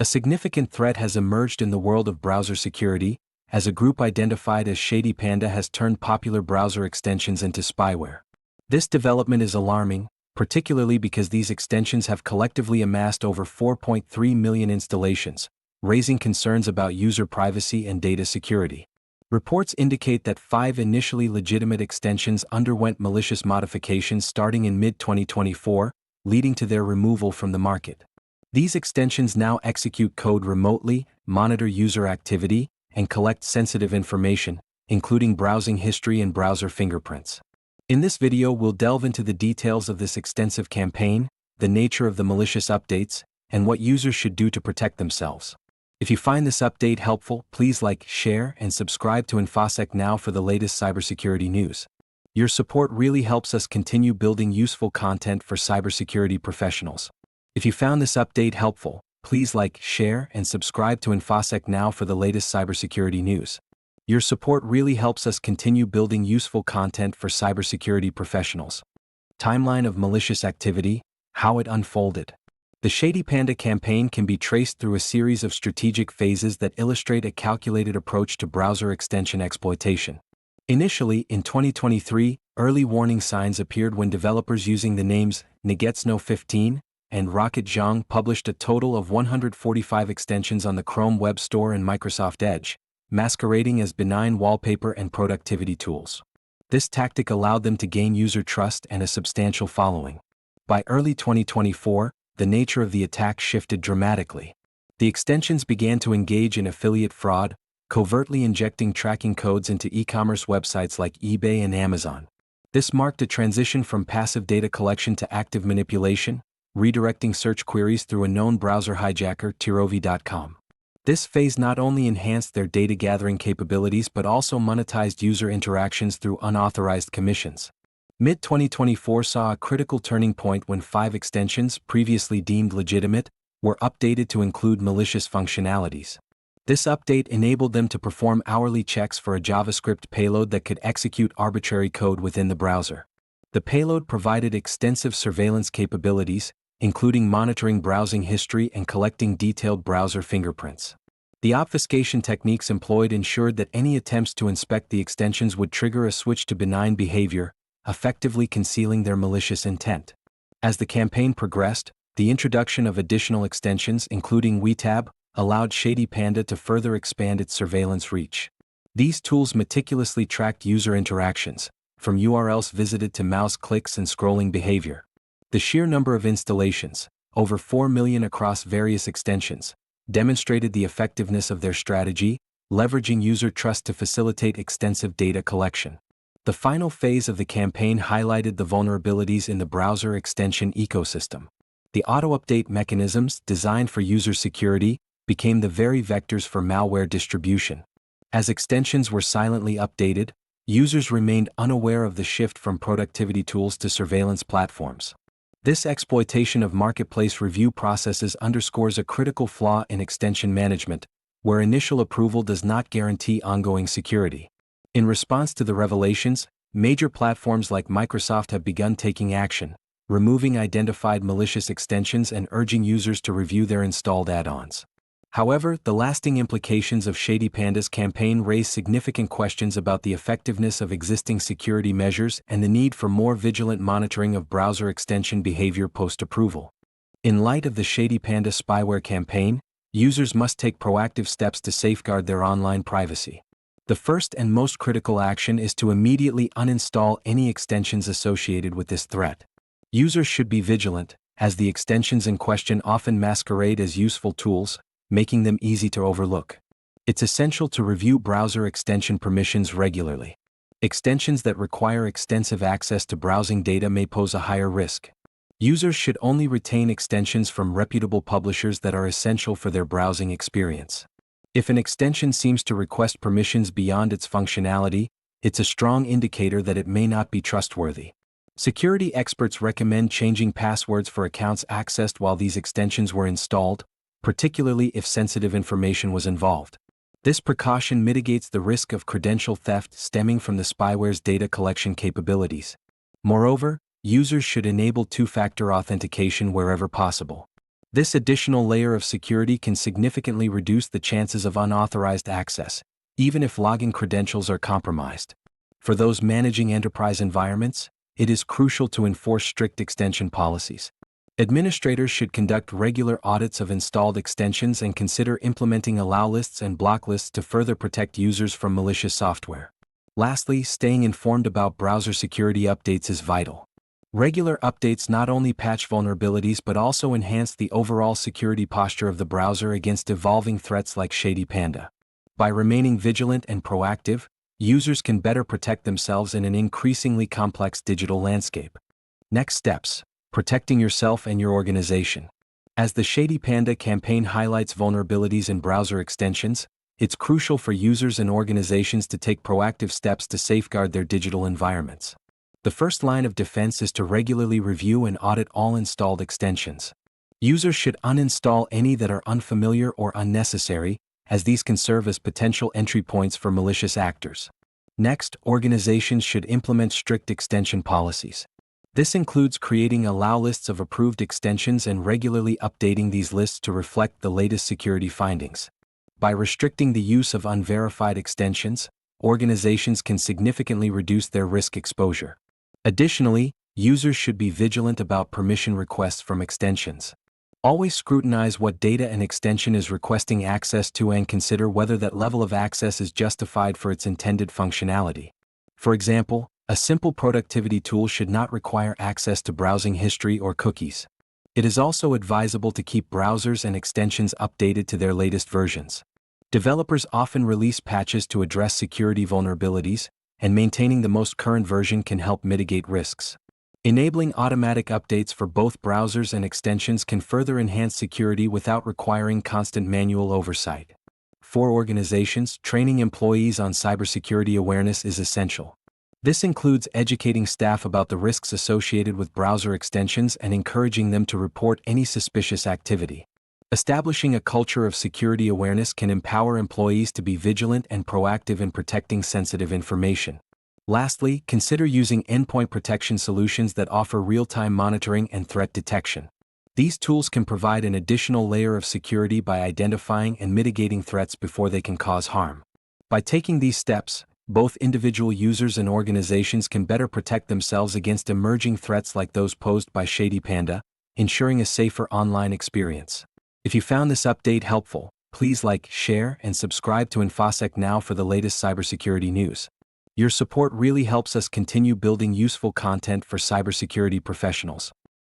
A significant threat has emerged in the world of browser security, as a group identified as ShadyPanda has turned popular browser extensions into spyware. This development is alarming, particularly because these extensions have collectively amassed over 4.3 million installations, raising concerns about user privacy and data security. Reports indicate that 5 initially legitimate extensions underwent malicious modifications starting in mid-2024, leading to their removal from the market. These extensions now execute code remotely, monitor user activity, and collect sensitive information, including browsing history and browser fingerprints. In this video, we'll delve into the details of this extensive campaign, the nature of the malicious updates, and what users should do to protect themselves. If you find this update helpful, please like, share, and subscribe to InfoSec Now for the latest cybersecurity news. Your support really helps us continue building useful content for cybersecurity professionals. If you found this update helpful, please like, share, and subscribe to InfoSec Now for the latest cybersecurity news. Your support really helps us continue building useful content for cybersecurity professionals. Timeline of malicious activity, how it unfolded. The ShadyPanda campaign can be traced through a series of strategic phases that illustrate a calculated approach to browser extension exploitation. Initially, in 2023, early warning signs appeared when developers using the names Nagetsno15 and Rocket Zhang published a total of 145 extensions on the Chrome Web Store and Microsoft Edge, masquerading as benign wallpaper and productivity tools. This tactic allowed them to gain user trust and a substantial following. By early 2024, the nature of the attack shifted dramatically. The extensions began to engage in affiliate fraud, covertly injecting tracking codes into e-commerce websites like eBay and Amazon. This marked a transition from passive data collection to active manipulation, redirecting search queries through a known browser hijacker, Tirovi.com. This phase not only enhanced their data gathering capabilities but also monetized user interactions through unauthorized commissions. Mid-2024 saw a critical turning point when 5 extensions, previously deemed legitimate, were updated to include malicious functionalities. This update enabled them to perform hourly checks for a JavaScript payload that could execute arbitrary code within the browser. The payload provided extensive surveillance capabilities, including monitoring browsing history and collecting detailed browser fingerprints. The obfuscation techniques employed ensured that any attempts to inspect the extensions would trigger a switch to benign behavior, effectively concealing their malicious intent. As the campaign progressed, the introduction of additional extensions, including WeTab, allowed ShadyPanda to further expand its surveillance reach. These tools meticulously tracked user interactions, from URLs visited to mouse clicks and scrolling behavior. The sheer number of installations, over 4 million across various extensions, demonstrated the effectiveness of their strategy, leveraging user trust to facilitate extensive data collection. The final phase of the campaign highlighted the vulnerabilities in the browser extension ecosystem. The auto-update mechanisms, designed for user security, became the very vectors for malware distribution. As extensions were silently updated, users remained unaware of the shift from productivity tools to surveillance platforms. This exploitation of marketplace review processes underscores a critical flaw in extension management, where initial approval does not guarantee ongoing security. In response to the revelations, major platforms like Microsoft have begun taking action, removing identified malicious extensions and urging users to review their installed add-ons. However, the lasting implications of ShadyPanda's campaign raise significant questions about the effectiveness of existing security measures and the need for more vigilant monitoring of browser extension behavior post-approval. In light of the ShadyPanda spyware campaign, users must take proactive steps to safeguard their online privacy. The first and most critical action is to immediately uninstall any extensions associated with this threat. Users should be vigilant, as the extensions in question often masquerade as useful tools, making them easy to overlook. It's essential to review browser extension permissions regularly. Extensions that require extensive access to browsing data may pose a higher risk. Users should only retain extensions from reputable publishers that are essential for their browsing experience. If an extension seems to request permissions beyond its functionality, it's a strong indicator that it may not be trustworthy. Security experts recommend changing passwords for accounts accessed while these extensions were installed, particularly if sensitive information was involved. This precaution mitigates the risk of credential theft stemming from the spyware's data collection capabilities. Moreover, users should enable two-factor authentication wherever possible. This additional layer of security can significantly reduce the chances of unauthorized access, even if login credentials are compromised. For those managing enterprise environments, it is crucial to enforce strict extension policies. Administrators should conduct regular audits of installed extensions and consider implementing allow lists and block lists to further protect users from malicious software. Lastly, staying informed about browser security updates is vital. Regular updates not only patch vulnerabilities but also enhance the overall security posture of the browser against evolving threats like ShadyPanda. By remaining vigilant and proactive, users can better protect themselves in an increasingly complex digital landscape. Next steps: protecting yourself and your organization. As the ShadyPanda campaign highlights vulnerabilities in browser extensions, it's crucial for users and organizations to take proactive steps to safeguard their digital environments. The first line of defense is to regularly review and audit all installed extensions. Users should uninstall any that are unfamiliar or unnecessary, as these can serve as potential entry points for malicious actors. Next, organizations should implement strict extension policies. This includes creating allow lists of approved extensions and regularly updating these lists to reflect the latest security findings. By restricting the use of unverified extensions, organizations can significantly reduce their risk exposure. Additionally, users should be vigilant about permission requests from extensions. Always scrutinize what data an extension is requesting access to and consider whether that level of access is justified for its intended functionality. For example, a simple productivity tool should not require access to browsing history or cookies. It is also advisable to keep browsers and extensions updated to their latest versions. Developers often release patches to address security vulnerabilities, and maintaining the most current version can help mitigate risks. Enabling automatic updates for both browsers and extensions can further enhance security without requiring constant manual oversight. For organizations, training employees on cybersecurity awareness is essential. This includes educating staff about the risks associated with browser extensions and encouraging them to report any suspicious activity. Establishing a culture of security awareness can empower employees to be vigilant and proactive in protecting sensitive information. Lastly, consider using endpoint protection solutions that offer real-time monitoring and threat detection. These tools can provide an additional layer of security by identifying and mitigating threats before they can cause harm. By taking these steps, both individual users and organizations can better protect themselves against emerging threats like those posed by ShadyPanda, ensuring a safer online experience. If you found this update helpful, please like, share, and subscribe to InfoSec Now for the latest cybersecurity news. Your support really helps us continue building useful content for cybersecurity professionals.